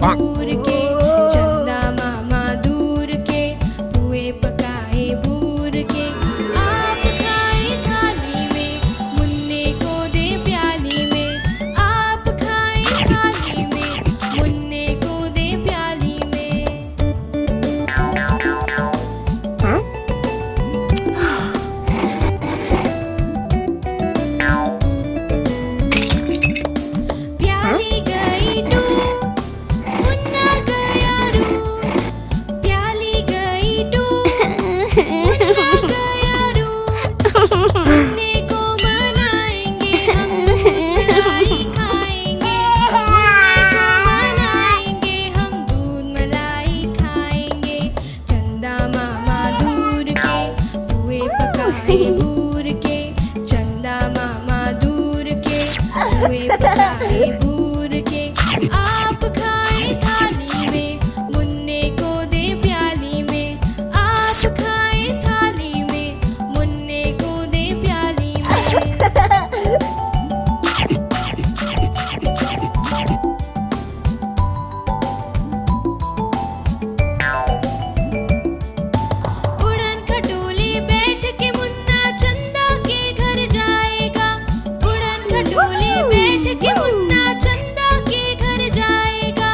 दूर के, चंदा मामा दूर के, पुए पकाए बूर के। आप खाए थाली में, मुन्ने को दे प्याली में। आप खाए थाली में, मुन्ने को दे प्याली में। प्याली गई डूब, मुन्ना गया रूठ। प्याली गई डूब, मुन्ना गया रूठ। मुन्ने को मनाएंगे हम, दूध मलाई खाएंगे। मुन्ने को मनाएंगे हम, दूध मलाई खाएंगे। चंदा मामा दूर के, पुए पकाए बूर के। चंदा मामा दूर के, पुए पकाए बूर के। आप खाए थाली में, मुन्ने को दे प्याली में। आप खाए थाली में, मुन्ने को दे प्याली में। उड़न खटोले बैठ के मुन्ना चंदा के घर जाएगा। उड़न खटोले बैठ के मुन्ना चंदा के घर जाएगा।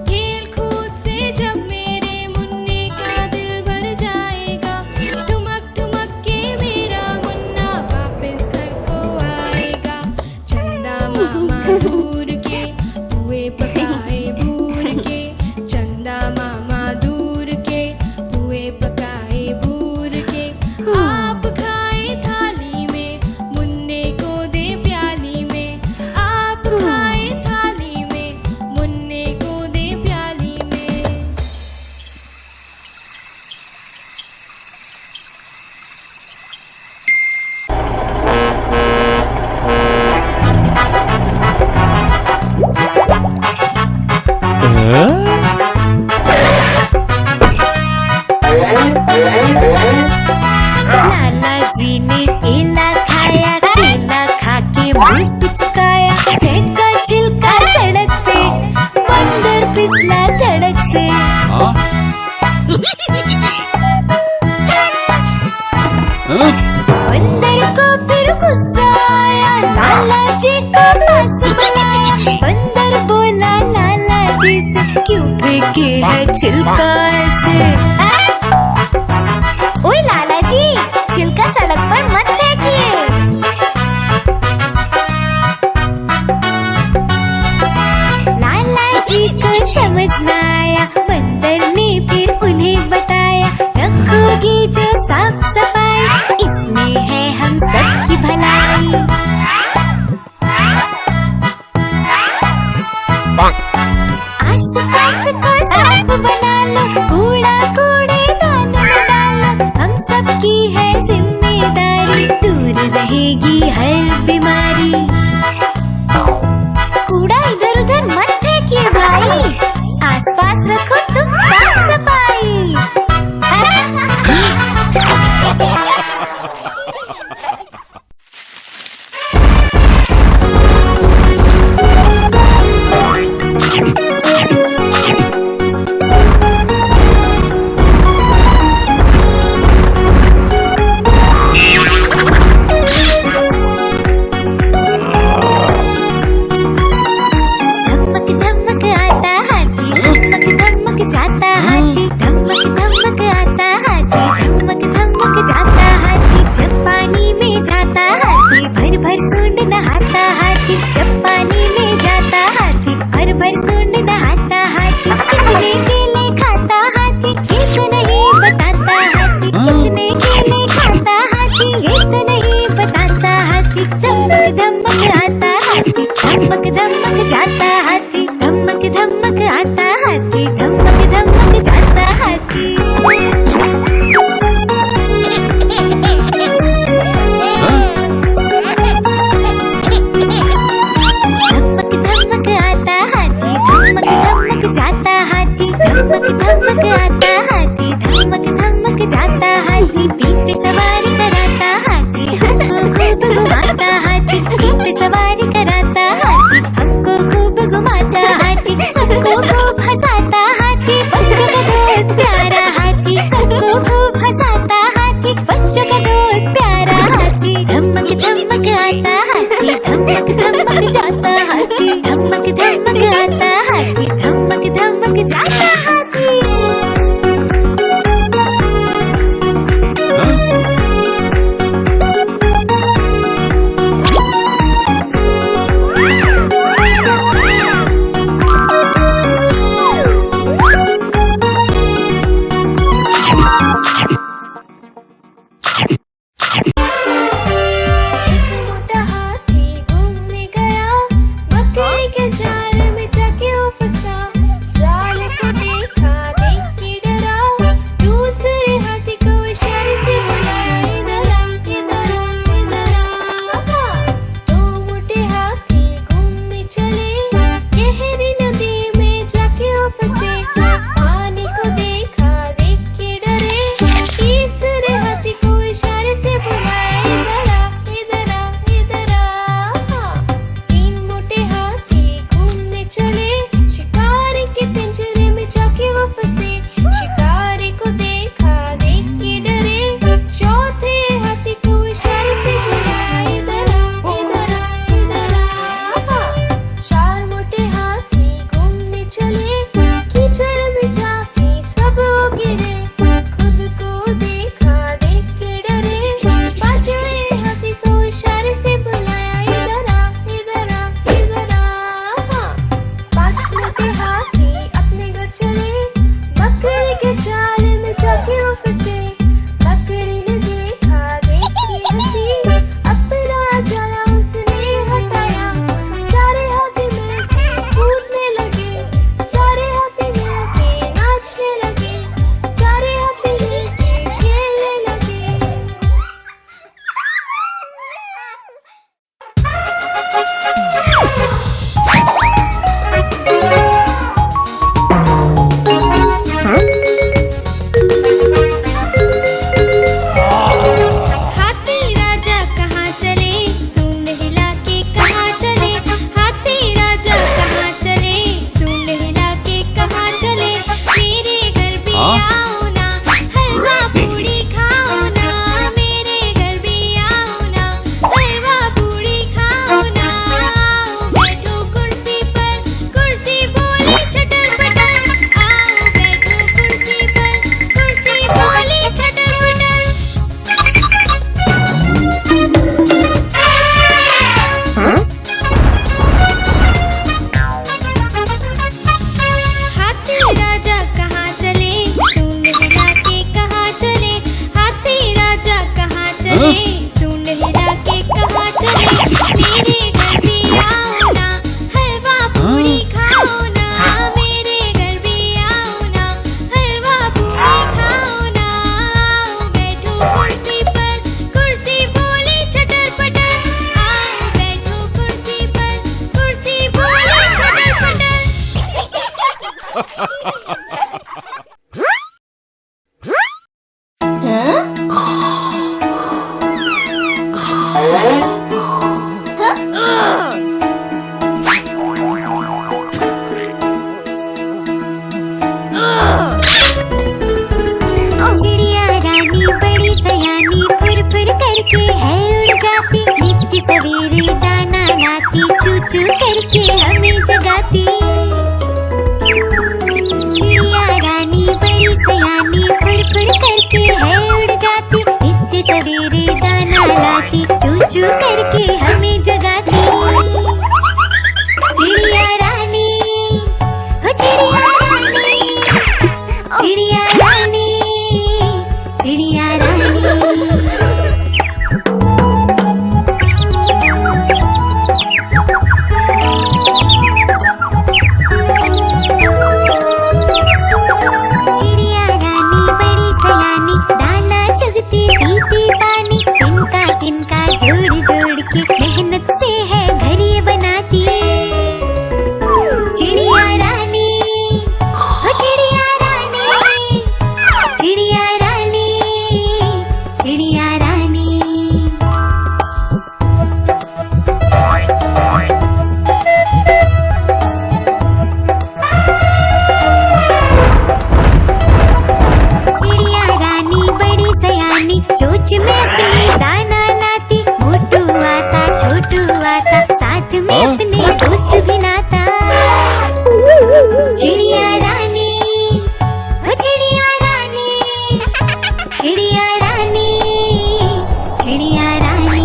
खेल कूद से जब मेरे मुन्ने का दिल भर जाएगा। ठुमक ठुमक के मेरा मुन्ना वापस घर को आएगा। चंदा मामा दूर के, पुए पकाए बूर के। चंदा मामा दूर के, पुए पकाए बूर के। आप खाए थाली में, मुन्ने को दे प्याली में। आप खाए थाली में, मुन्ने को दे प्याली में। लाला जी ने केला खाया, केला खा के मुंह पिचकाया। फेंका छिलका सड़क पे, बंदर फिसला धड़क से। बंदर को फिर गुस्सा आया, लाला जी को पास बुलाया। बंदर बोला लाला जी से, क्यों फेंके है छिलका ऐसे? ओए लाला जी, छिलका सड़क पर मत फेंकिए। लाला जी को समझ न आया, बंदर ने फिर उन्हें बताया। रखोगे जो साफ सफाई, इसमें है हम सबकी भलाई। आस पास को साफ बना लो, कूड़ा कूड़ेदान में डालो। हम सबकी है जिम्मेदारी, दूर रहेगी हर बीमारी। कूड़ा इधर उधर मत फेंकिए भाई, आस पास रखो तुम साफ सफाई। धमक आता हाथी, धमक जाता हाथी। धमक आता हाथी, धमक जाता हाथी। जब पानी में जाता हाथी, भर भर सूंड नहाता हाथी। जब पानी में जाता हाथी, भर भर सूंड नहाता हाथी। कितने केले खाता हाथी, ये तो नहीं बताता हाथी। कितने केले खाता हाथी, ये तो नहीं बताता हाथी। धमक आता हाथी, धमक जाता हाथी। धमक आता हाथी, धमक जाता हाथी। धमक आता हाथी, धमक जाता हाथी। पीठ पे सवारी कराता हाथी, हमको खूब घुमाता हाथी। पीठ पे सवारी कराता हाथी, हमको खूब घुमाता हाथी। सबको खूब हंसा हाथी धमक धमक आता हाथी धमक धमक जाता हाथी मोटा हाथी घूमने गया बकरी के जाल में जाके वो फंसा जाल को देखा देख के डरा दूसरे हाथी को इशारे से बुलाया इधर आ इधर आ इधर आ दो मोटे हाथी घूमने चले गहरी नदी में जाके वो फंसे पानी को देखा देख के डरे तीसरे हाथी को इशारे से बुलाया इधर आ इधर आ इधर आ तीन मोटे हाथी घूमने चले शिकारी के पिंजरे में जाके वो फंसे शिकारी को देखा देख के डरे चौथे हाथी को इशारे से बुलाया इधर आ इधर आ इधर आ चार मोटे हाथी घूमने चले कीचड़ में जाके सब वो गिरे खुद को देखा देख के डरे पांचवें हाथी को इशारे से बुलाया इधर आ इधर आ इधर आ पांच मोटे हाथी अपने घर चले बकरी के जाल में जाके वो फंसे बकरी ने देखा देख के हंसी अपना जाला उसने हटाया सारे हाथी मिलके कूदने लगे सारे हाथी मिलके नाचने लगे सारे हाथी मिलके खेलने लगे हाथी राजा कहाँ चले सूंड हिला के कहाँ चले हाथी राजा कहाँ चले सूंड हिला के कहाँ चले मेरे घर भी आओ ना हलवा पूड़ी खाओ ना मेरे घर भी आओ ना हलवा पूड़ी खाओ ना आओ बैठो कुर्सी पर कुर्सी बोली चटर पटर आओ बैठो कुर्सी पर कुर्सी बोली चटर पटर हाथी राजा कहाँ चले सूंड हिला के कहाँ चले हाथी राजा कहाँ चले सूंड हिला के कहाँ चले मेरे घर भी आओ ना हलवा पूड़ी खाओ ना मेरे घर भी आओ ना हलवा पूड़ी खाओ ना आओ बैठो कुर्सी पर कुर्सी बोली चटर पटर आओ बैठो कुर्सी पर कुर्सी बोली चटर पटर चिड़िया रानी बड़ी सयानी फुर फुर करके है उड़ जाती नित्य सवेरे दाना लाती चू चू करके हमें जगाती चिड़िया रानी बड़ी सयानी फुर फुर करके है उड़ जाती नित्य सवेरे दाना लाती चू चू करके हमें जगाती चिड़िया रानी हो चिड़िया रानी चिड़िया रानी चिड़िया रानी चिड़िया रानी बड़ी सयानी दाना चुगती पीती पानी तिनका तिनका जोड़ जोड़ के मेहनत चिड़िया रानी, ओ चिड़िया रानी, चिड़िया रानी, चिड़िया रानी।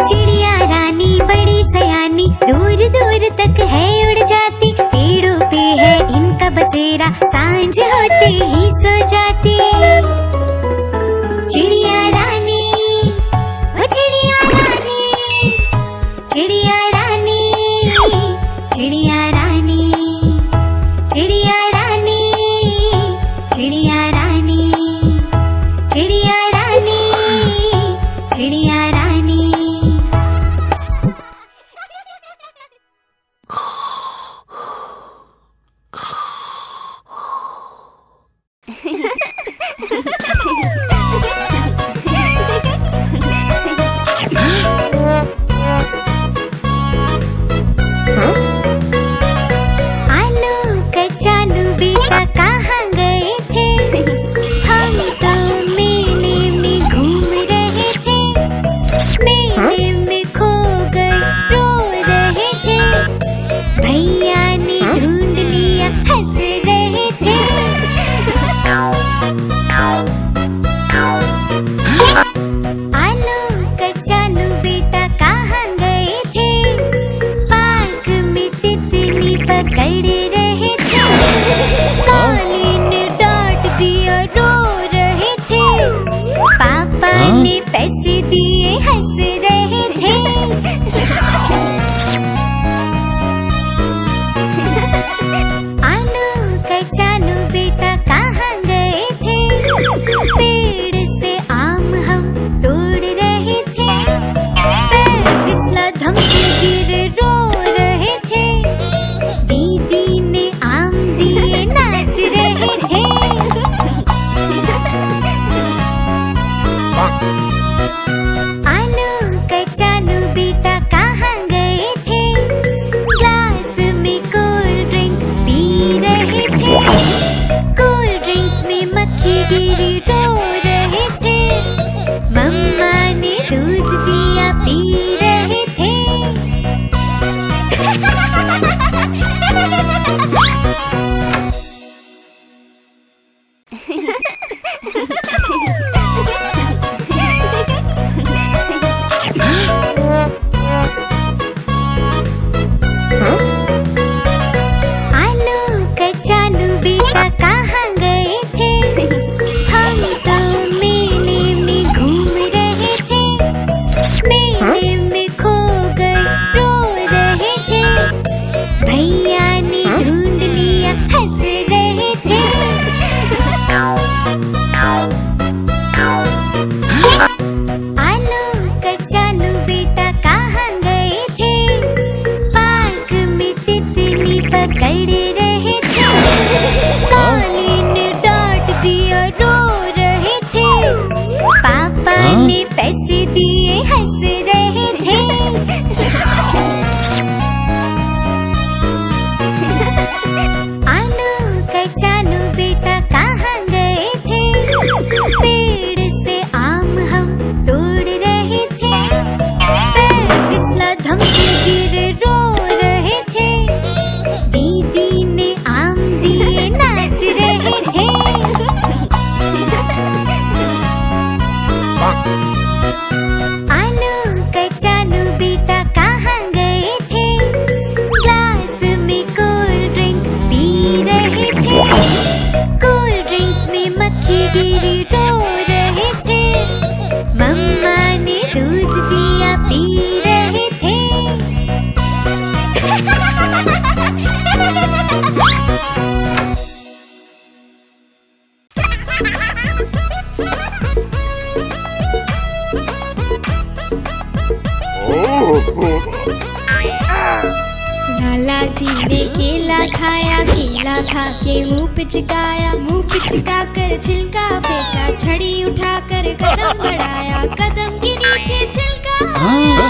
चिड़िया रानी बड़ी सयानी, दूर दूर तक है उड़ जाती, पेड़ों पे है इनका बसेरा, सांझ होते ही सो जाती। चिड़िया रानी, ओ चिड़िया रानी, चिड़िया रानी, चिड़िया रानी, चिड़िया रानी, चिड़िया रानी, चिड़िया रानी, चिड़िया रानी। आलू कचालू बेटा कहाँ गए थे, हम तो मेले में घूम रहे थे, मेले में खो गए रो रहे थे, भैया ने ढूंढ लिया हंस रहे थे। आलू कचालू बेटा कहाँ गए थे, पार्क में तितली पकड़ रहे थे, काली ने डांट दिया रो रहे थे, पापा ने पैसे दिए हंस रहे थे। आलू कचालू बेटा कहाँ गए थे, पेड़ से आम हम तोड़ रहे थे, पैर फिसला धम से गिर रो रहे थे, दीदी ने आम दिए नाच रहे थे। आलू कचालू बेटा कहाँ गए थे, ग्लास में कोल्ड ड्रिंक पी रहे थे, कोल्ड ड्रिंक में मक्खी गिरी रो रहे थे, मम्मा ने दूध दिया पी रहे थे। आलू कचालू बेटा कहाँ गए थे, हम तो मेले में घूम रहे थे, मेले में खो गए रो रहे थे, भैया ने ढूंढ लिया हंस रहे थे। आलू कचालू बेटा कहाँ गए थे, पार्क में तितली पकड़ रहे थे, काली ने डांट दिया रो रहे थे, पापा ने पैसे दिए हंस रहे थे। आलू कचालू बेटा कहाँ गए थे, पेड़ से आम हम तोड़ रहे थे, पैर फिसला धम से गिर रो रहे थे, दीदी ने आम दिए नाच रहे थे। आलू कचालू बेटा कहाँ गए थे, ग्लास में कोल्ड ड्रिंक पी रहे थे, कोल्ड ड्रिंक में मक्खी गिरी रो रहे थे, मम्मा ने दूध दिया पी रहे थे। लाला जी ने केला खाया, केला खा के मुंह पिचकाया, मुंह पिचका कर छिलका फेंका, छड़ी उठाकर कदम बढ़ाया, कदम के नीचे छिलका आया।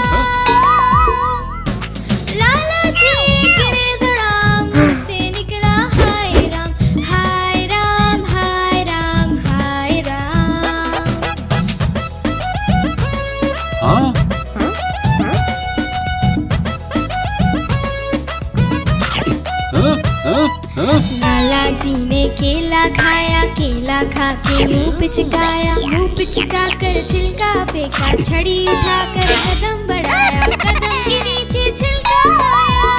लाला जी गिरे धड़ाम, मुंह से निकला हाय राम, हाय राम, हाय राम, हाय राम। के मुंह पिचकाया, मुंह पिचका कर छिलका फेंका, छड़ी उठाकर कदम बढ़ाया, कदम के नीचे छिलका आया।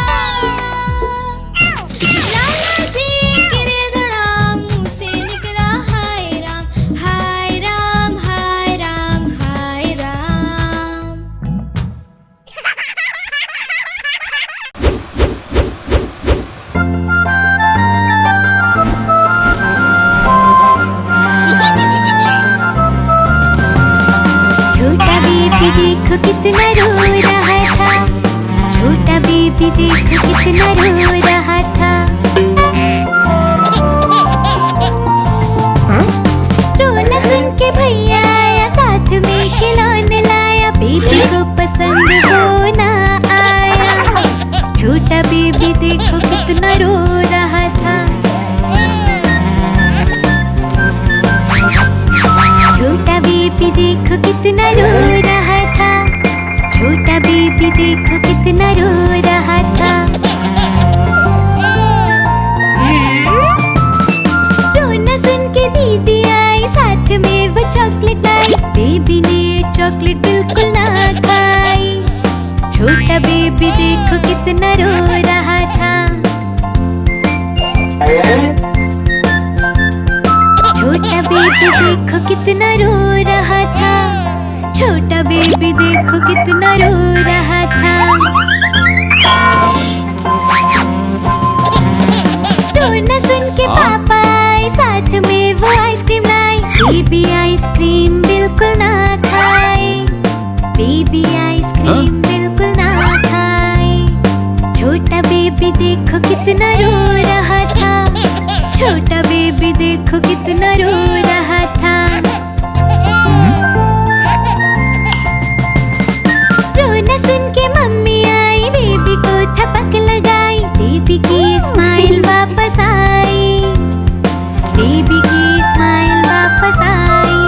लाला जी गिरे धड़ाम, मुंह से निकला हाय राम, हाय राम, हाय राम, हाय राम। छोटा बेबी देखो कितना रो रहा था, छोटा बेबी देखो कितना रो रहा था। रोना सुन के भैया आया, साथ में खिलौने लाया, बेबी को पसंद वो ना आया। छोटा बेबी देखो कितना रो रहा था, छोटा बेबी देखो कितना रो रहा था, छोटा बेबी देखो कितना रो रहा था। रोना सुन के दीदी आई, साथ में वो चॉकलेट लाई, बेबी ने चॉकलेट बिल्कुल ना खाई। छोटा बेबी देखो कितना रो रहा था, छोटा बेबी देखो कितना रो रहा था, छोटा बेबी देखो कितना रो रहा था। रोना सुन के पापा आए, साथ में वो आइसक्रीम लाई, बेबी आइसक्रीम बिल्कुल ना खाए, बेबी आइसक्रीम बिल्कुल ना खाए। छोटा बेबी देखो कितना रो रहा था, छोटा बेबी देखो कितना रो रहा था। रोना सुन के मम्मी आई, बेबी को थपक लगाई, बेबी की स्माइल वापस आई, बेबी की स्माइल वापस आई।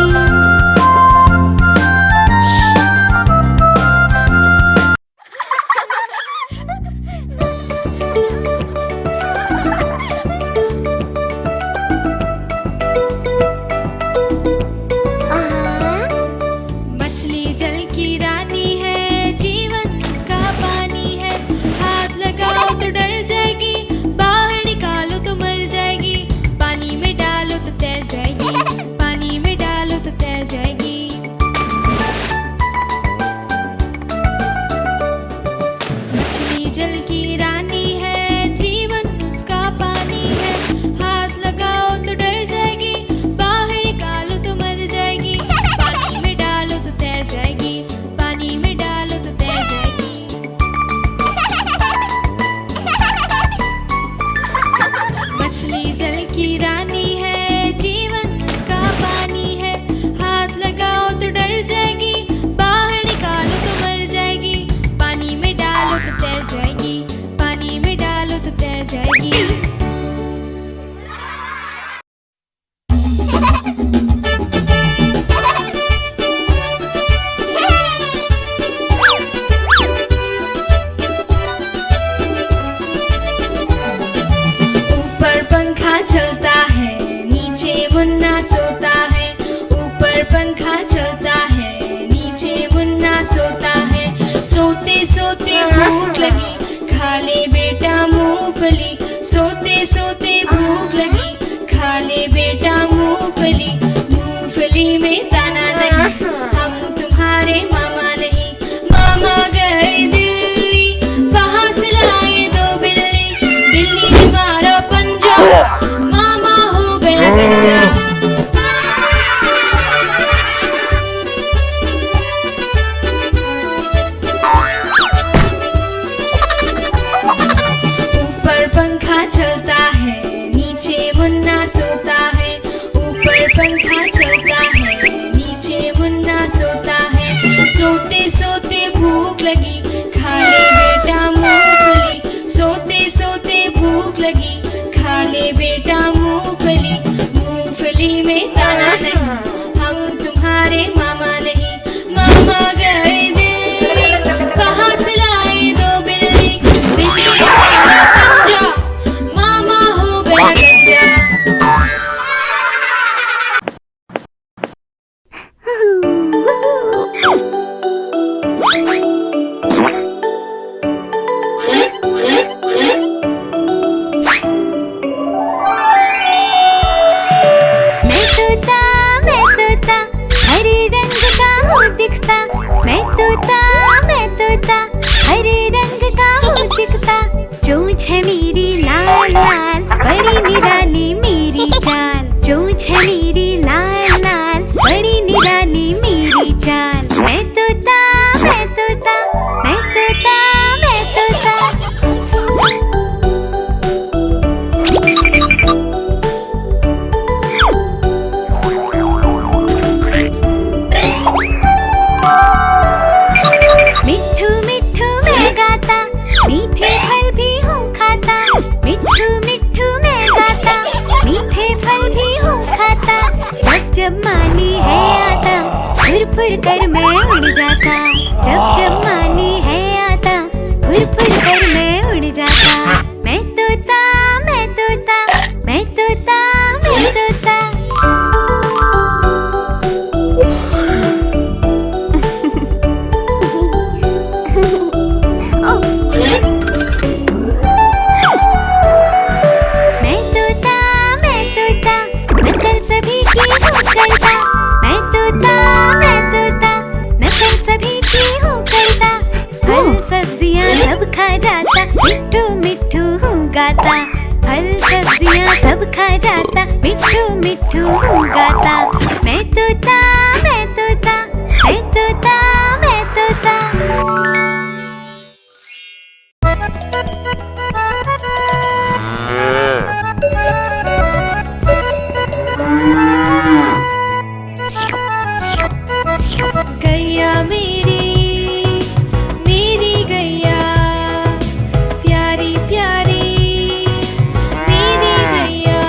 मछली जल की रानी है, जीवन उसका पानी है, हाथ लगाओ तो डर जाएगी, बाहर निकालो तो मर जाएगी, पानी में डालो तो तैर जाएगी, पानी में डालो तो तैर जाएगी। मछली जल की रानी है, जीवन उसका पानी है, हाथ लगाओ तो डर जाएगी, बाहर निकालो तो मर जाएगी, पानी में डालो तो तैर जाएगी, पानी में डालो तो तैर जाएगी। मछली जल की रानी है, जीवन उसका पानी है, हाथ लगाओ तो डर जाएगी, बाहर निकालो तो मर जाएगी, पानी में डालो तो तैर जाएगी, पानी में डालो तो तैर जाएगी। ऊपर पंखा चलता है, नीचे मुन्ना सोता है, ऊपर पंखा चलता है, नीचे मुन्ना सोता है, सोते सोते भूख लगी, खा ले बेटा मूंगफली, सोते सोते भूख लगी, खा ले बेटा मूंगफली, मूंगफली में दाना नहीं, हम तुम्हारे मामा नहीं, मामा गए दिल्ली, कहाँ से लाए दो बिल्ली, बिल्ली ने मारा पंजा, मामा हो गया गंजा। ऊपर पंखा चलता है, नीचे मुन्ना सोता है, ऊपर पंखा चलता है, नीचे मुन्ना सोता है, सोते सोते भूख लगी, खा ले बेटा मूंगफली, सोते सोते भूख लगी, खा ले बेटा मूंगफली, मूंगफली में दाना नहीं, हम तुम्हारे मामा नहीं, मामा गए दिल्ली, कहाँ से लाए दो बिल्ली, बिल्ली ने मारा पंजा, मामा हो गया गंजा। तोता हरे रंग का हूँ दिखता। मैं तोता हरे रंग का हूँ दिखता। चोंच है मेरी लाल लाल, बड़ी निराली मेरी चाल। चोंच है मेरी लाल लाल, बड़ी निराली मेरी चाल। मैं तोता मैं तोता मैं तोता मैं तोता। मिट्ठू मिट्ठू मैं गाता, मीठे फल भी हूँ खाता। मिट्ठू मिट्ठू मैं गाता, मीठे फल भी हूँ खाता। जब जब माली है आता, फुर फुर कर मैं उड़ जाता। जब जब माली है आता, फुर फुर कर मैं उड़ जाता। मैं तोता मैं तोता मैं तोता मैं तोता। मैं तोता नकल सभी की हूँ करता। मैं तोता नकल सभी की हूँ करता। फल सब्जियाँ सब खा जाता, मिट्ठू मिट्ठू हूँ गाता। फल सब्जियाँ सब खा जाता, मिट्ठू मिट्ठू हूँ गाता। मैं तोता मैं तोता मैं तोता मैं तोता। गैया मेरी गैया, प्यारी प्यारी मेरी गैया।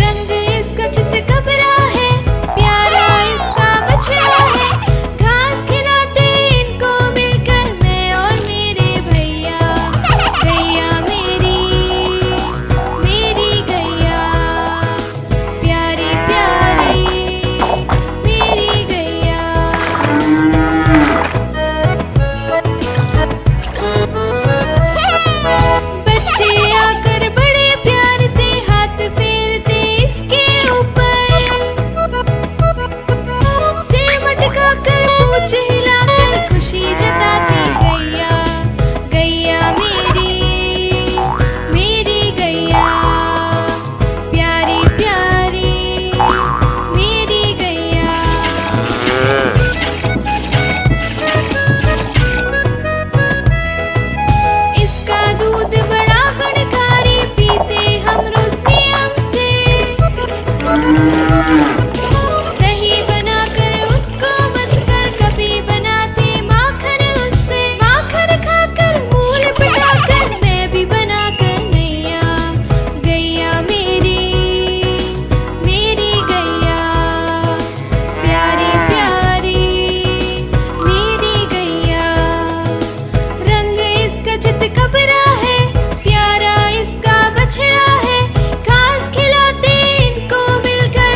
रंग इसका चितकबरा है, प्यारा इसका बछड़ा है। घास खिलाते इनको मिलकर मैं और मेरे भैया। गैया मेरी गैया, प्यारी प्यारी मेरी गैया। बच्चे आकर बड़े प्यार से हाथ फेरते इसके ऊपर। सिर मटकाकर पूंछ हिलाकर खुशी जताती गैया। गैया मेरी गैया, प्यारी प्यारी मेरी गैया। इसका दूध बड़ा गुणकारी, पीते हम रोज नियम से। दही बनाकर उसको बंधकर कभी बनाते माखन उससे। माखन खाकर मूल पिटाकर मैं भी बनाकर नैया। गैया मेरी गैया, प्यारी प्यारी मेरी गैया। रंग इसका चितकबरा है, प्यारा इसका बछड़ा है। घास खिलाते इनको मिलकर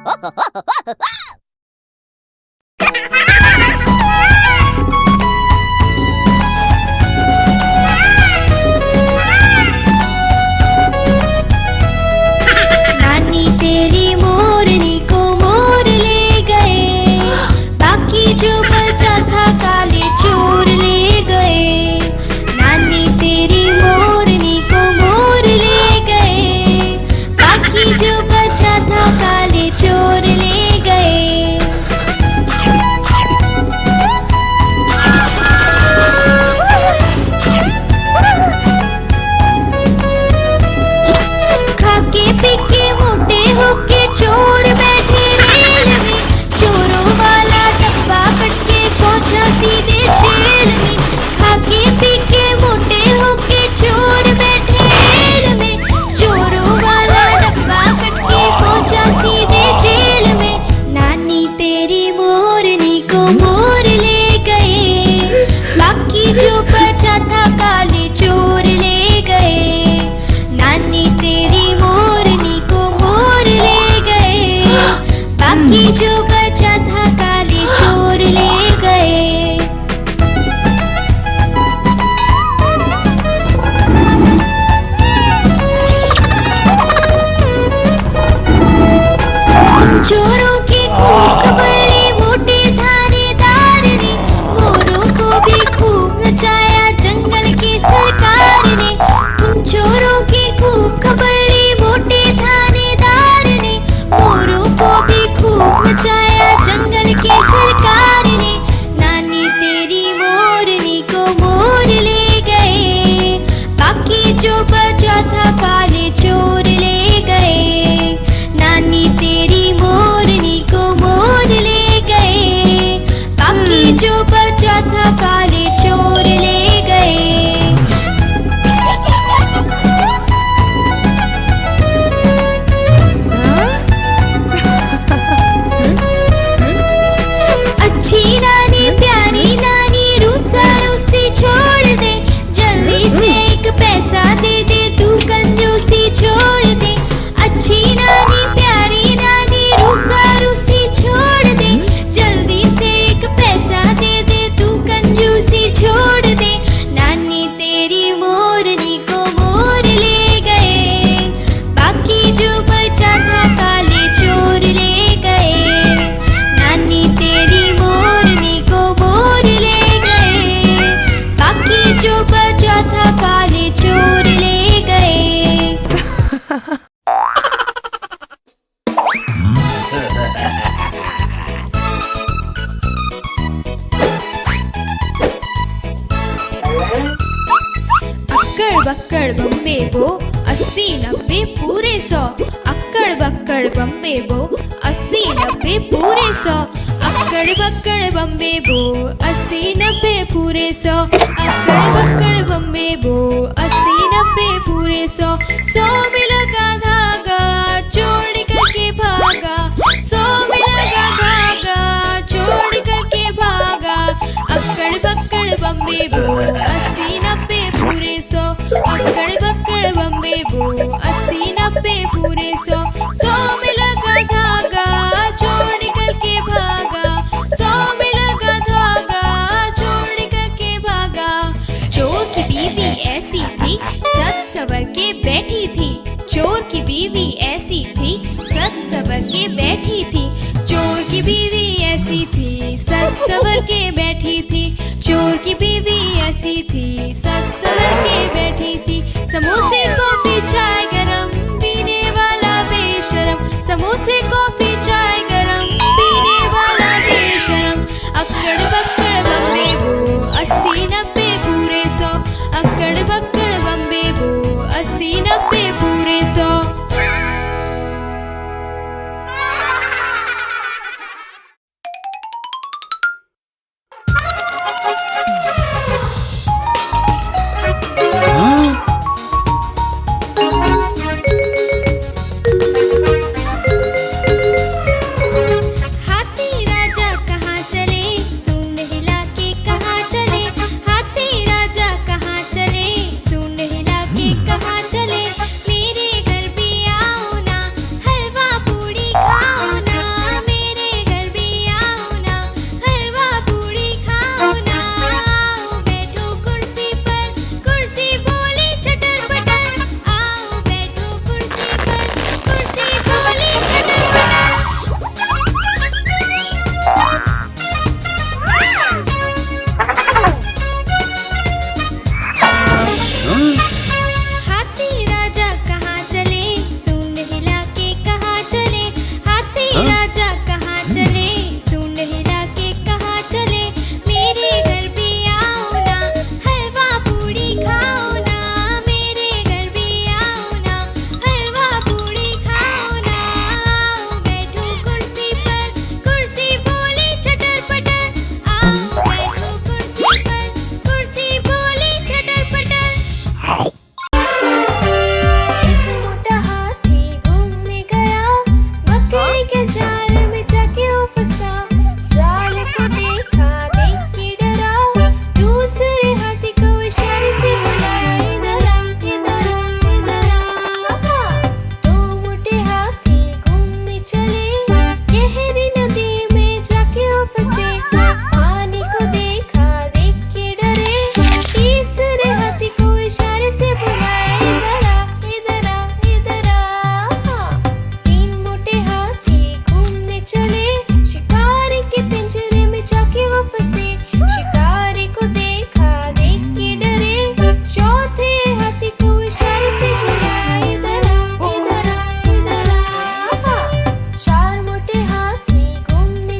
नानी तेरी मोरनी को मोर ले गए, बाकी जो बचा था काले चोर ले गए। नानी तेरी मोरनी को मोर ले गए, बाकी जो बचा था काले चोर ले गए। खाके पीके मोटे होके चोर बैठे रेल में, चोरों वाला डब्बा कट के पहुंचा सीधे जेल में। खाके पीके मोटे होके चोर बैठे रेल में, चोरों वाला डब्बा कट के पहुंचा सीधे जेल में। नानी तेरी मोरनी को मोर ले गए, बाकी जो बचा था काले चोर ले गए। नानी तेरी मोरनी को मोर ले गए, बाकी जो बचा था काले चोर ले गए। चोरों की खूब खबरें मोटे थानेदार ने, मोरों को भी खूब नचाया जंगल की सरकार ने। उन चोरों की खूब खबरें मोटे थानेदार ने, मोरों को भी खूब नचाया जंगल की सरकार ने। नानी तेरी मोरनी को मोर ले गए, बाकी जो बचा था काले चोर ले गए। नानी तेरी मोरनी को मोर ले गए, बाकी जो बचा था काले चोर ले गए। अच्छी नानी प्यारी नानी रूसा रूसी छोड़ दे, जल्दी से एक पैसा दे दे तू कंजूसी छोड़ दे। अच्छी नानी प्यारी नानी रूसा रूसी छोड़ दे, जल्दी से एक पैसा दे दे तू कंजूसी छोड़ दे। नानी तेरी मोरनी को मोर ले गए, बाकी जो बचा था काले चोर ले गए। नानी तेरी मोरनी को मोर ले गए, बाकी जो बचा था काले चोर ले गए। अक्कड़ बक्कड़ बम्बे बो 80 90 पूरे 100। अक्कड़ बक्कड़ बम्बे बो 80 90 पूरे 100। अक्कड़ बक्कड़ बम्बे बो 80 90 पूरे 100। अक्कड़ बक्कड़ बम्बे बो 80 90 पूरे 100। 100 में लगा धागा चोर निकल के भागा, 100 में लगा धागा चोर निकल के भागा। अक्कड़ बक्कड़ बम्बे बो 80 90 पूरे 100। अक्कड़ बक्कड़ बम्बे बो 80 90 पूरे 100। 100 में लगा धागा चोर निकल के भागा, 100 में लगा धागा चोर निकल के भागा। चोर की बीवी ऐसी थी सज सवर के बैठी थी, चोर की बीवी ऐसी थी सज सवर के बैठी थी। चोर की बीवी ऐसी थी सज सवर के बैठी थी, चोर की बीवी ऐसी थी सज सवर के बैठी थी। समोसे कॉफी चाय गरम पीने वाला बेशरम, समोसे कॉफी चाय गरम पीने वाला बेशरम। अक्कड़ बक्कड़ बम्बे बो 80 90 पूरे 100। अक्कड़ बक्कड़ बम्बे बो 80 90 पूरे 100।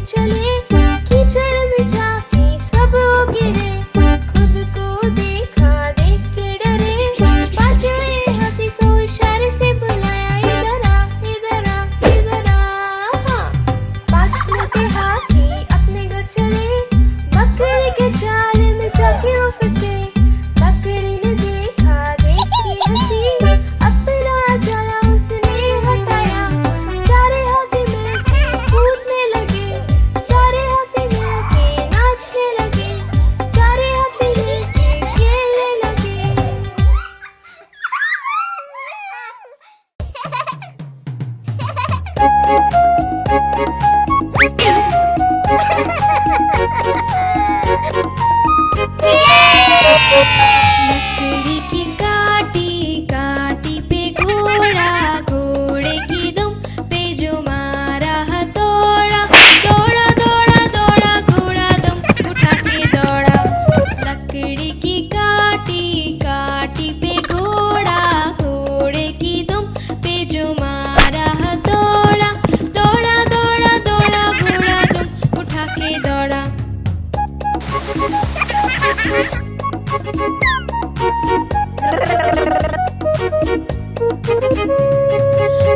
चले, कीचड़ में जाके सब वो गिरे, खुद को देखा देख के डरे, पाँच में हंसी तो इशारे से बुलाया, इधर आ इधर आ इधर आ। हाँ, 5 मोटे हाथी अपने घर चले, बकरी के जाल में जाके वो फंसे, बकरी ने देखा देख के हंसी, अपना जाला उसने हटाया, सारे हाथी मिलके कूदने लगे, सारे हाथी मिलके नाचने लगे, सारे हाथी मिलके खेलने लगे। लकड़ी की काटी काटी पे घोड़ा, घोड़े की दुम पे जो मारा हथौड़ा, दौड़ा दौड़ा दौड़ा घोड़ा दुम उठा के दौड़ा। लकड़ी की काटी काटी पे घोड़ा, घोड़े की दुम पे जो मारा हथौड़ा, दौड़ा दौड़ा दौड़ा घोड़ा दुम उठा के दौड़ा।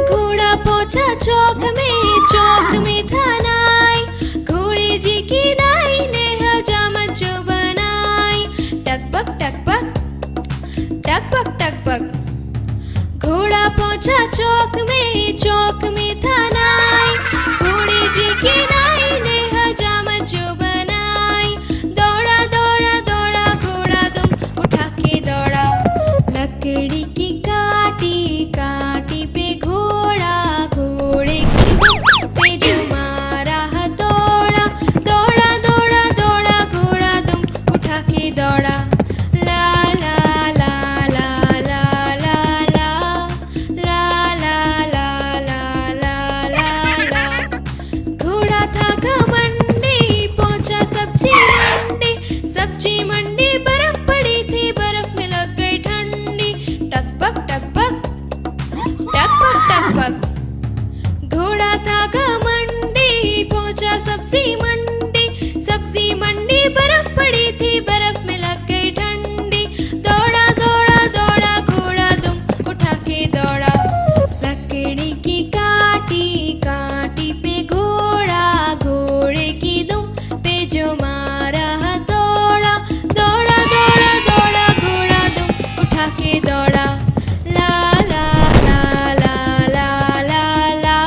घोड़ा पहुंचा चौक में था नाई, घोड़े जी की नाई ने हजामत जो बनाई, टकपक टकपक टकपक टकपक। घोड़ा पहुंचा चौक में था नाई, घोड़े जी की नाई ने हजामत जो बनाई, दौड़ा दौड़ा दौड़ा घोड़ा दुम उठा के दौड़ा। लकड़ी की काटी काटी पे घोड़ा, घोड़े की दुम पे जो मारा हथौड़ा, दौड़ा दौड़ा दौड़ा घोड़ा दुम उठा के दौड़ा। ला ला ला ला ला ला ला ला ला ला ला ला ला। घोड़ा था घमंडी पहुंचा सब्जी मंडी, सब्जी मंडी बर्फ पड़ी थी, बर्फ में लग गई ठंडी, टकपक टकपक टकपक टकपक। घोड़ा था घमंडी पहुंचा सब्जी मंडी, सब्जी मंडी बर्फ पड़ी थी, बर्फ में लग गई ठंडी, दौड़ा दौड़ा दौड़ा घोड़ा दुम उठा के दौड़ा। लकड़ी की काटी काटी पे घोड़ा, घोड़े की दुम पे जो मारा हथौड़ा, दौड़ा दौड़ा दौड़ा घोड़ा दुम उठा के दौड़ा। ला ला ला ला ला ला ला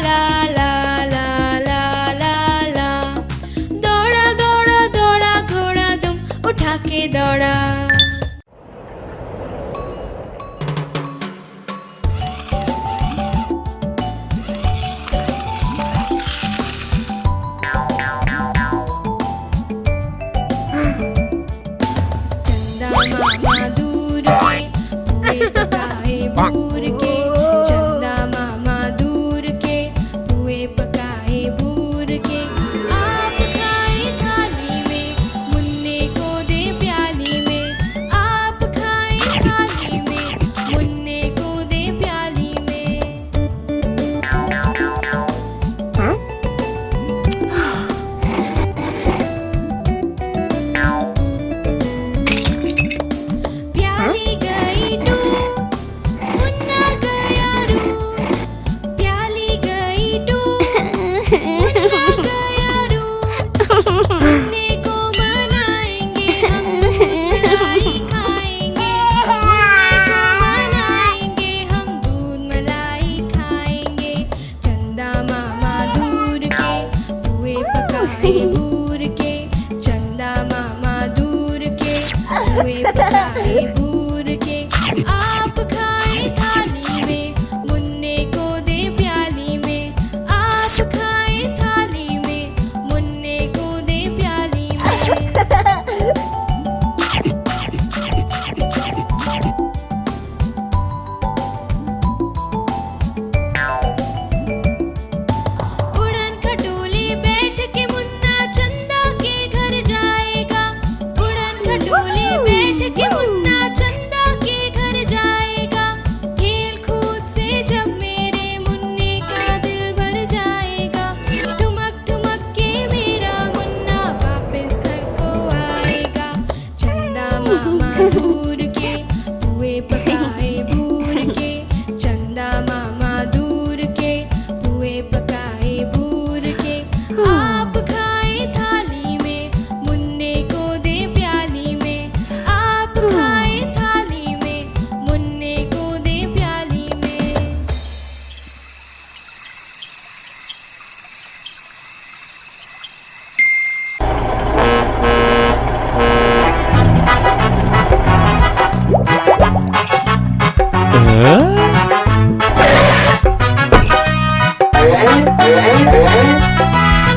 ला ला ला ला ला ला। दौड़ा दौड़ा दौड़ा घोड़ा दुम उठा के दौड़ा। चंदा मामा दूर के पुए पकाए बूर के, चंदा मामा दूर के पुए पकाए बूर के, आप खाए थाली में मुन्ने को दे प्याली में, आप खाए थाली में मुन्ने को दे प्याली में। प्याली गई डूब, मुन्ना गया रूब, प्याली गई डूब, मुन्ना गया रूब। मुन्ने को मनाएंगे हम दूध मलाई खाएंगे, मुन्ने को मनाएंगे हम दूध मलाई खाएंगे। चंदा मामा दूर के पुए पकाए बूर के, चंदा मामा दूर के पुए पकाए बूर के, आप खाए थाली में मुन्ने को दे प्याली में, आप खाए थाली में मुन्ने को दे प्याली में। उड़न खटोले बैठ के मुन्ना चंदा के घर जाएगा, उड़न खटोले बैठ के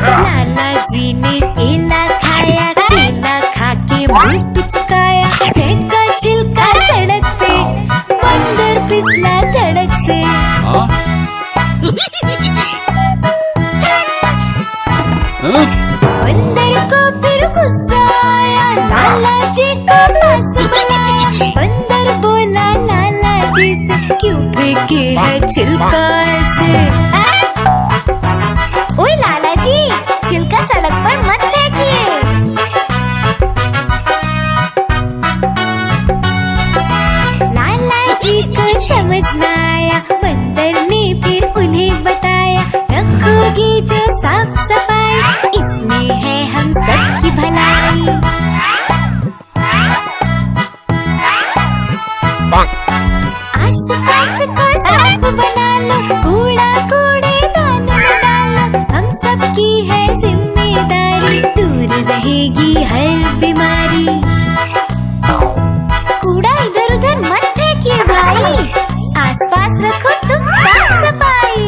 लाला जी ने केला खाया, केला खा के मुंह पिचकाया, फेंका छिलका सड़क पे, बंदर फिसला सड़क से। बंदर को फिर गुस्सा आया, लाला जी को पास बुलाया। बंदर बोला लाला जी से, क्यों फेंके है छिलका ऐसे? ओए लाला जी, छिलका सड़क पर मत फेंकिए। लाला जी को समझ न आया, बंदर ने फिर उन्हें बताया, रखोगी जो साफ सफाई, इसमें है हम सबकी भलाई। आस पास को साफ बना लो, कूड़ा कूड़ेदान में डालो, हम सबकी है जिम्मेदारी, दूर रहेगी हर बीमारी। कूड़ा इधर उधर मत फेंकिए भाई, आस पास रखो तुम साफ सफाई।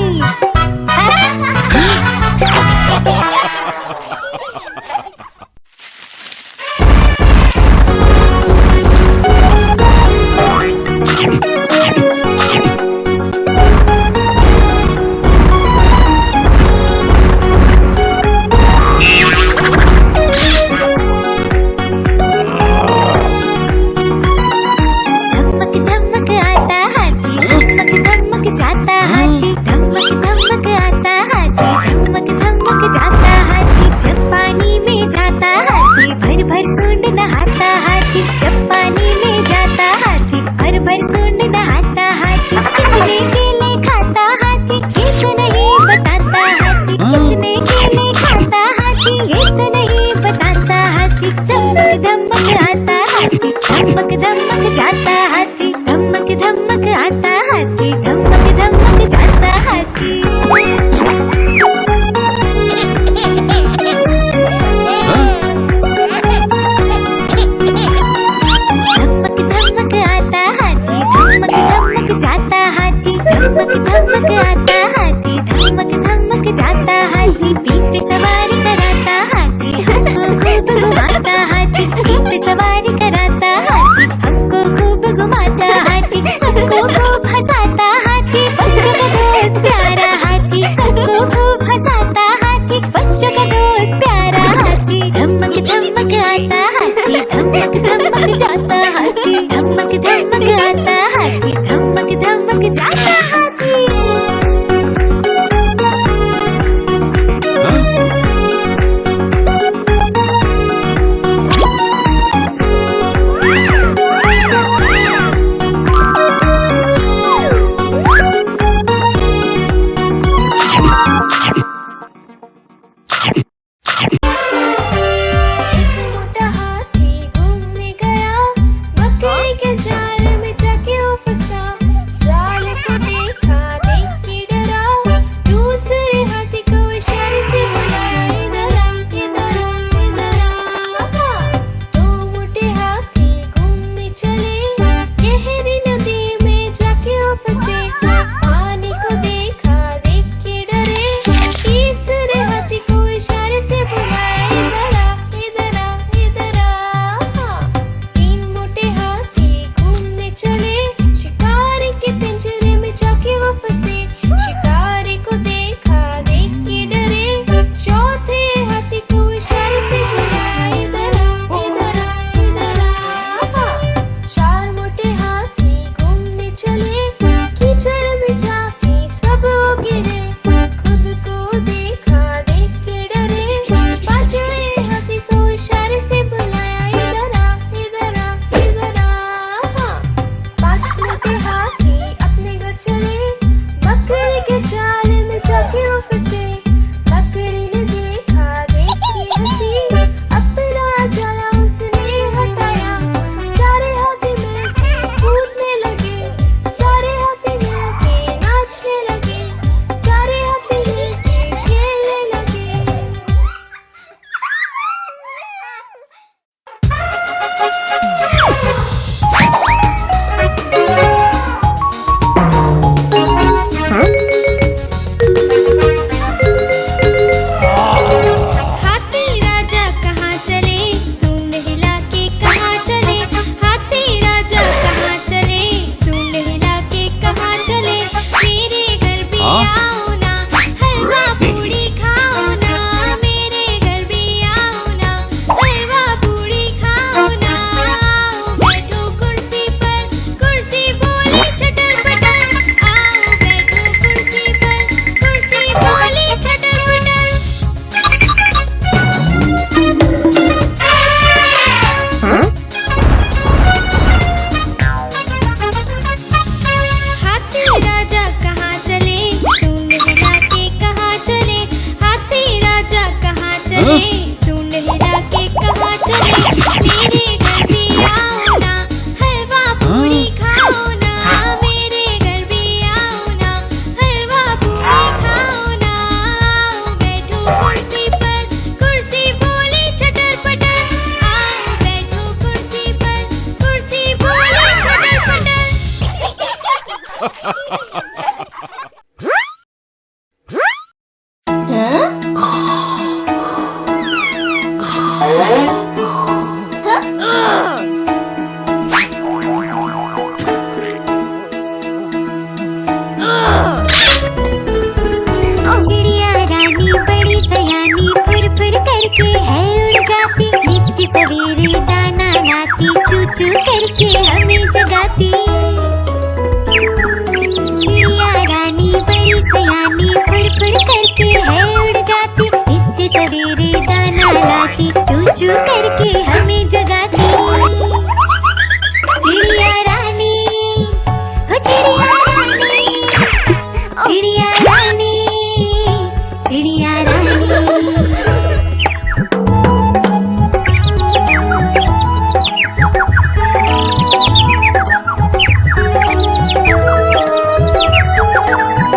पूड़ी खाओ ना, मेरे घर भी आओ ना, हलवा पूड़ी खाओ ना, आओ बैठो कुर्सी पर, कुर्सी बोली चटर पटर, आओ बैठो कुर्सी पर, कुर्सी बोली चटर पटर। हाथी राजा कहाँ चले, सूंड हिला के कहाँ चले, हाथी राजा कहाँ चले, सूंड हिला के कहाँ चले, मेरे घर भी आओ ना, हलवा पूड़ी खाओ ना, मेरे घर भी आओ ना, हलवा पूड़ी खाओ ना, आओ बैठो कुर्सी पर, कुर्सी बोली चटर पटर, आओ बैठो कुर्सी पर, कुर्सी बोली चटर पटर। चिड़िया रानी बड़ी सयानी फुर फुर करके है उड़ जाती, नित्य सवेरे दाना लाती, चू चू करके हमें जगाती। चिड़िया रानी बड़ी सयानी फुर फुर करके है उड़ जाती, नित्य सवेरे दाना लाती, चू चू करके हमें जगाती। चिड़िया रानी, हो चिड़िया रानी, चिड़िया रानी, चिड़िया रानी।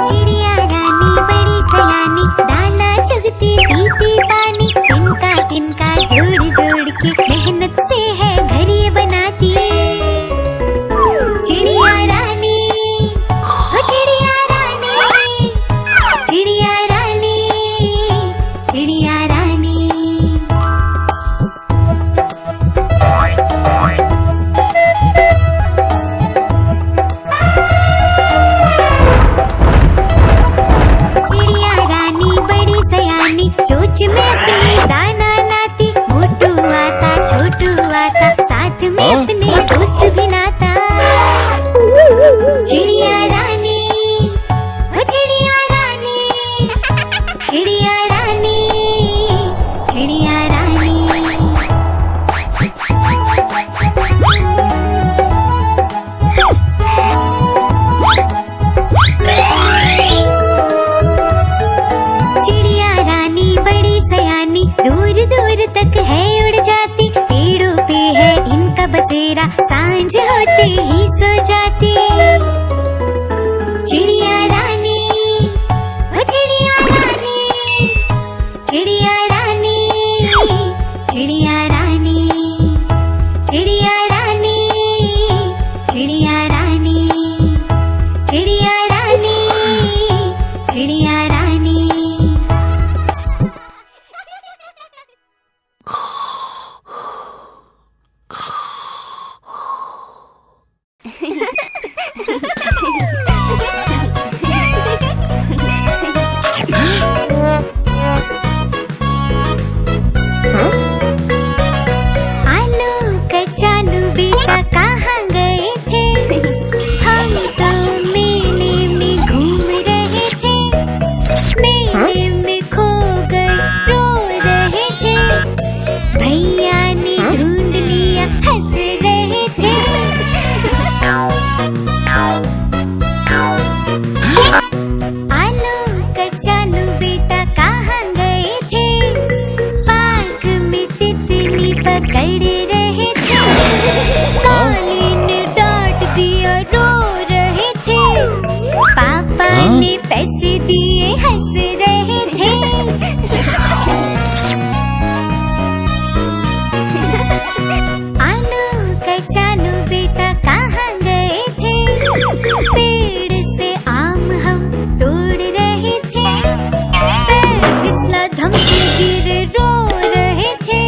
चिड़िया रानी बड़ी सयानी, दाना चुगती पीती पानी, तिनका तिनका जोड़ जोड़ के मेहनत से है घर ये बनाती। चिड़िया रानी, ओ चिड़िया रानी, चिड़िया रानी, चिड़िया रानी। चिड़िया रानी बड़ी सयानी, चोंच में अपनी दाना लाती, मोटू आता छोटू आता, साथ में अपने दोस्त भी लाता। चिड़िया रानी, ओ चिड़िया रानी, चिड़िया रानी, चिड़िया रानी। चिड़िया रानी बड़ी सयानी, दूर दूर तक है उड़ जाती, पेड़ों पे है इनका बसेरा, सांझ होते ही सो जाती। चिड़िया रानी, ओ चिड़िया रानी, चिड़िया रानी, चिड़िया रानी, चिड़िया रानी, चिड़िया रानी, चिड़िया रानी, चिड़िया रानी। आलू कचालू बेटा कहाँ गए थे, हम तो मेले में घूम रहे थे, मेले में खो गए रो रहे थे, भैया ने ढूंढ लिया हंस रहे थे। आलू कचालू बेटा कहाँ गए थे, पार्क में तितली पकड़ रहे थे, काली ने डांट दिया रो रहे थे, पापा ने पैसे दिए हंस रहे थे। आलू कचालू बेटा कहाँ गए थे, पेड़ से आम हम तोड़ रहे थे, पैर फिसला धम से गिर रो रहे थे,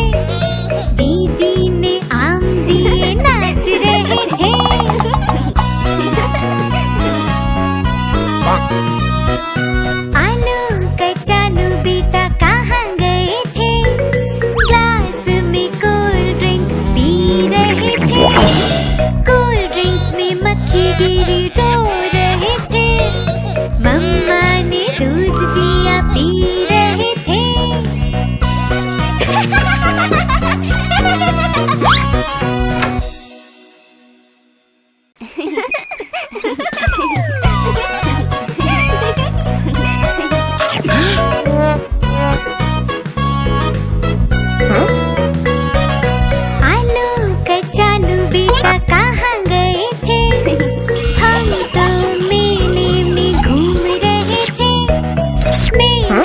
दीदी ने आम दिए नाच रहे थे।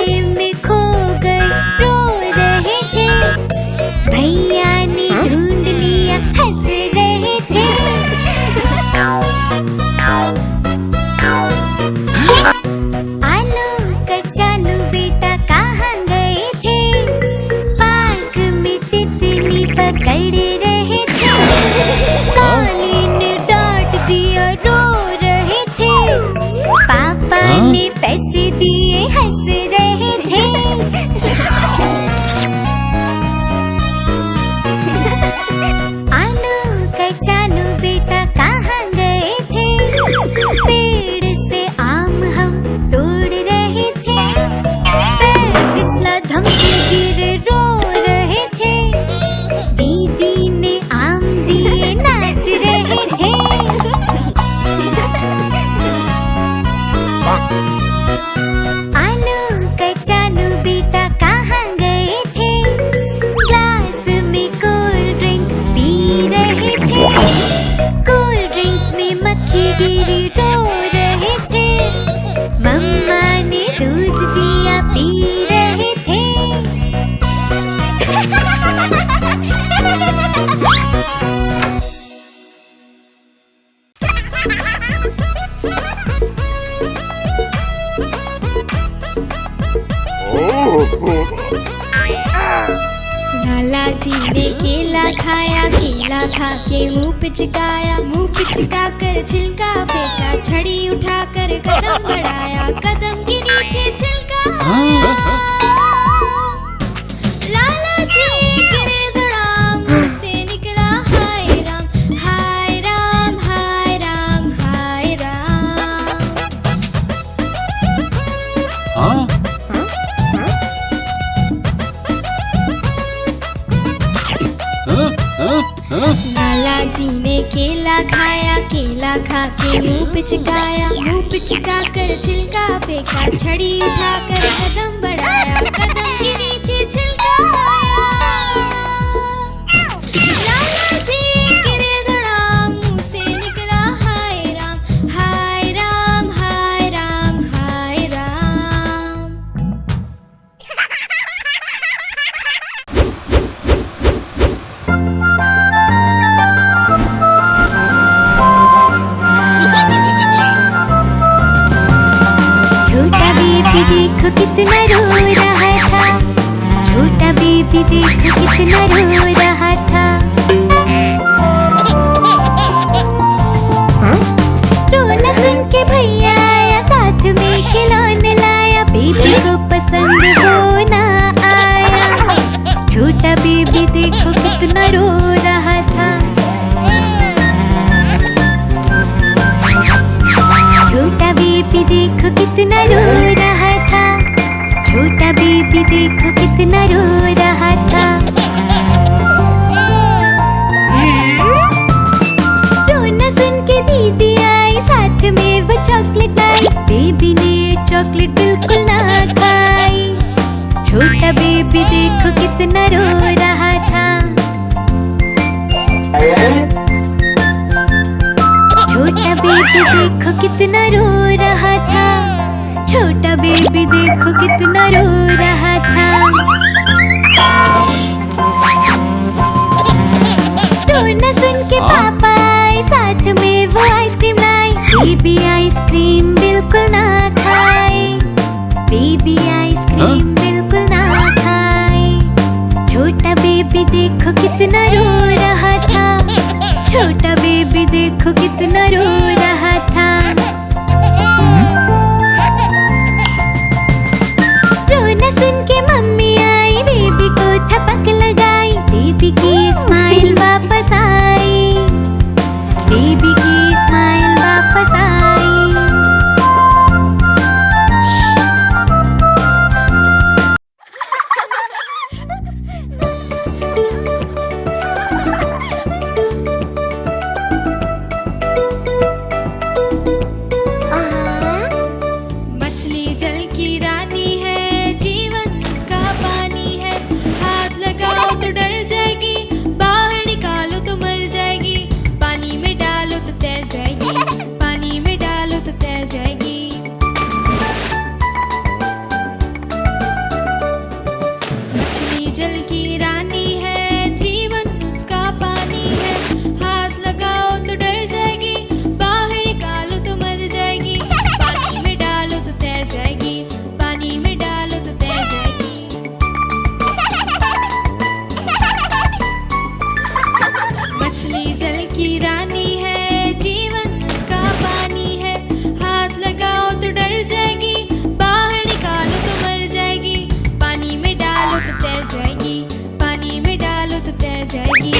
अंधेरे में खो गए रो रहे थे, भैया ने ढूंढ लिया हंस रहे थे। आलू कचालू बेटा कहाँ गए थे, पार्क में तितली पकड़ रहे थे, काली ने डांट दिया रो रहे थे, पापा ने पैसे दिए हंस रहे थे। आलू कचालू बेटा कहाँ गए थे, पेड़ से आम हम तोड़ रहे थे, पैर फिसला धम से गिर रो रहे थे, दीदी ने आम दिए नाच रहे थे। आलू कचालू बेटा कहाँ गए थे, ग्लास में कोल्ड ड्रिंक पी रहे थे, कोल्ड ड्रिंक में मक्खी गिरी रो रहे थे, मम्मा ने दूध दिया पी रहे थे। लाला जी ने केला खाया, केला खा के मुंह पिचकाया, मुंह पिचका कर छिलका फेंका, छड़ी उठाकर कदम बढ़ाया, कदम के नीचे छिलका आया। लाला जी गिरे धड़ाम, मुंह से निकला हाय राम, हाय राम, हाय राम, हाय राम। लाला जी ने केला खाया, केला खा के मुंह पिचकाया, मुंह पिचका कर छिलका फेंका, छड़ी उठाकर कदम बढ़ाया, कदम के नीचे छिलका आया। लाला जी गिरे धड़ाम, मुंह से निकला हाय राम, हाय राम, हाय राम, हाय राम। छोटा बेबी देखो कितना रो रहा था, छोटा बेबी देखो कितना रो रहा था। रोना सुन के भैया आया, साथ में खिलौने लाया, बेबी को पसंद वो ना आया। छोटा बेबी देखो कितना रो रहा था, छोटा बेबी देखो कितना रो रहा था, छोटा बेबी देखो कितना रो रहा था। रोना सुन के दीदी आई, साथ में वो चॉकलेट लाई, बेबी ने चॉकलेट बिल्कुल ना खाई। छोटा बेबी देखो कितना रो रहा था, छोटा बेबी देखो कितना रो रहा था, छोटा बेबी देखो कितना रो रहा था। रोना सुन के पापा आए, साथ में वो आइसक्रीम लाई, बेबी आइसक्रीम बिल्कुल ना खाए, बेबी आइसक्रीम बिल्कुल ना खाए। छोटा बेबी देखो कितना रो रहा था, छोटा बेबी देखो कितना रो रहा था। रोना सुन के मम्मी आई, बेबी को थपक लगाई, बेबी की स्माइल वापस आई, बेबी की स्माइल वापस आई। मछली जल की रानी है, जीवन जल की रानी है, जीवन उसका पानी है। हाथ लगाओ तो डर जाएगी, बाहर निकालो तो मर जाएगी। पानी में डालो तो तैर जाएगी, पानी में डालो तो तैर जाएगी। मछली जल की रानी है, जीवन उसका पानी है। हाथ लगाओ तो डर जाएगी, बाहर निकालो तो मर जाएगी। पानी में डालो तो तैर जाएगी, पानी में डालो तो तैर जाएगी।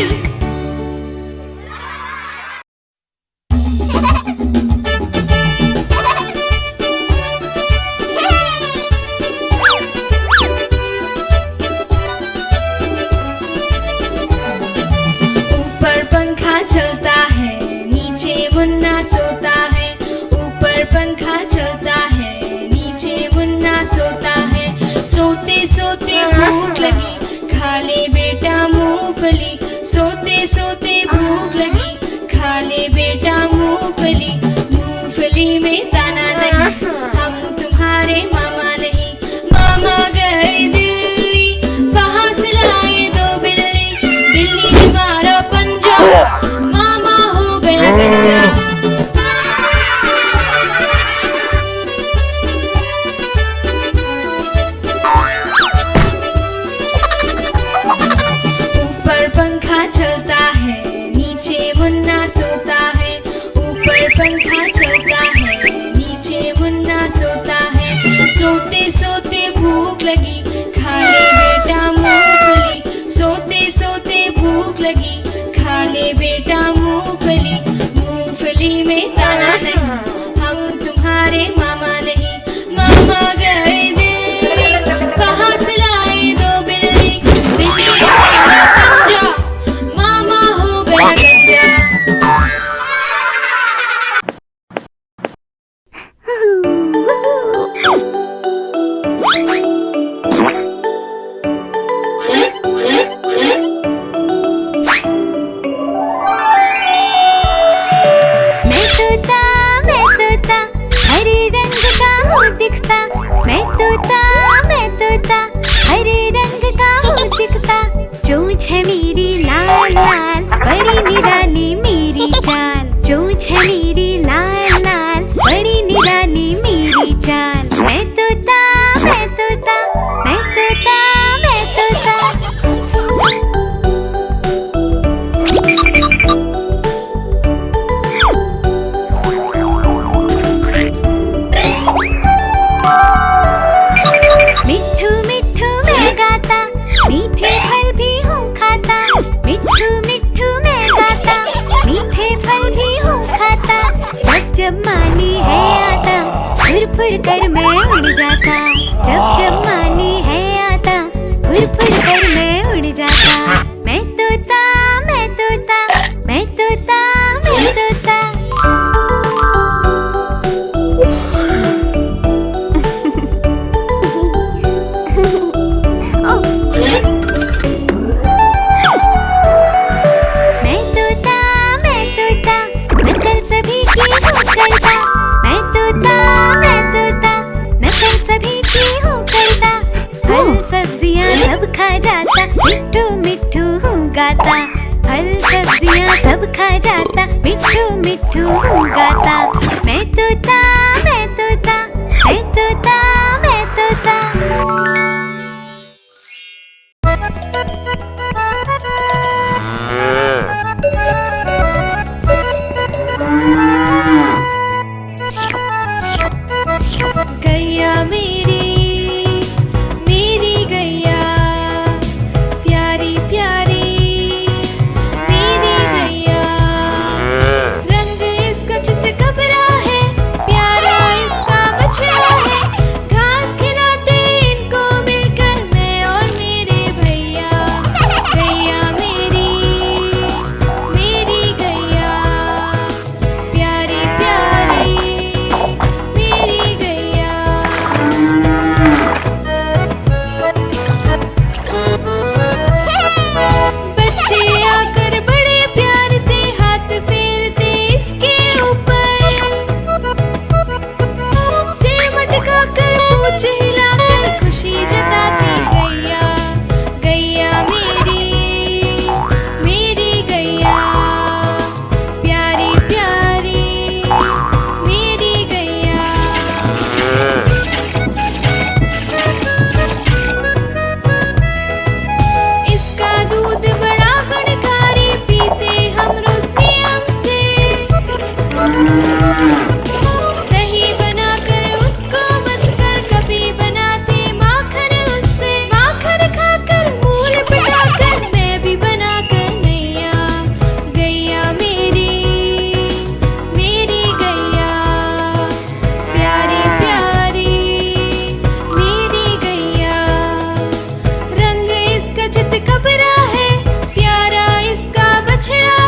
ऊपर पंखा चलता है, नीचे मुन्ना सोता है। ऊपर पंखा चलता है, नीचे मुन्ना सोता है। सोते सोते भूख लगी, खा ले बेटा मूंगफली। सोते सोते भूख लगी, खा ले बेटा मूंगफली। मूंगफली में दाना नहीं, हम तुम्हारे मामा नहीं। मामा गए दिल्ली, वहाँ से लाए दो बिल्ली। बिल्ली ने मारा पंजा, मामा हो गया गंजा। ऊपर पंखा चलता है, नीचे मुन्ना सोता है। ऊपर पंखा चलता है, नीचे मुन्ना सोता है। सोते सोते भूख लगी, खा ले बेटा मूंगफली। सोते सोते भूख लगी, खा ले बेटा मूंगफली। मूंगफली में दाना नहीं, हम तुम्हारे मामा नहीं। मामा गए दिल्ली, कहाँ से लाए दो बिल्ली। बिल्ली ने मारा पंजा, मामा हो गया गंजा। मैं तोता हरे रंग का हूँ दिखता। मैं तोता हरे रंग का हूँ दिखता। चोंच है मेरी लाल लाल, बड़ी निराली मेरी चाल। चोंच है मेरी लाल लाल, बड़ी निराली मेरी चाल। मैं तोता मैं तोता मैं तोता मैं तोता। मिट्ठू मिट्ठू मैं गाता, मीठे फल भी हूँ खाता। मिट्ठू मिट्ठू मैं गाता, मीठे फल भी हूँ खाता। जब जब माली है आता, फुर फुर कर मैं उड़ जाता। जब जब माली है आता, फुर फुर कर मैं उड़ जाता। मैं तोता मैं तोता मैं तोता मैं तोता। मैं तोता नकल सभी की हूँ करता। मैं तोता नकल सभी की हूँ करता। फल सब्जियाँ सब खा जाता, मिट्ठू मिट्ठू हूँ गाता। फल सब्जियाँ सब खा जाता, मिट्ठू मिट्ठू हूँ गाता। मैं तोता मैं तोता मैं तोता मैं तोता। गैया मेरी गैया, प्यारी प्यारी मेरी गैया। रंग इसका चित कबरा है, बछड़ा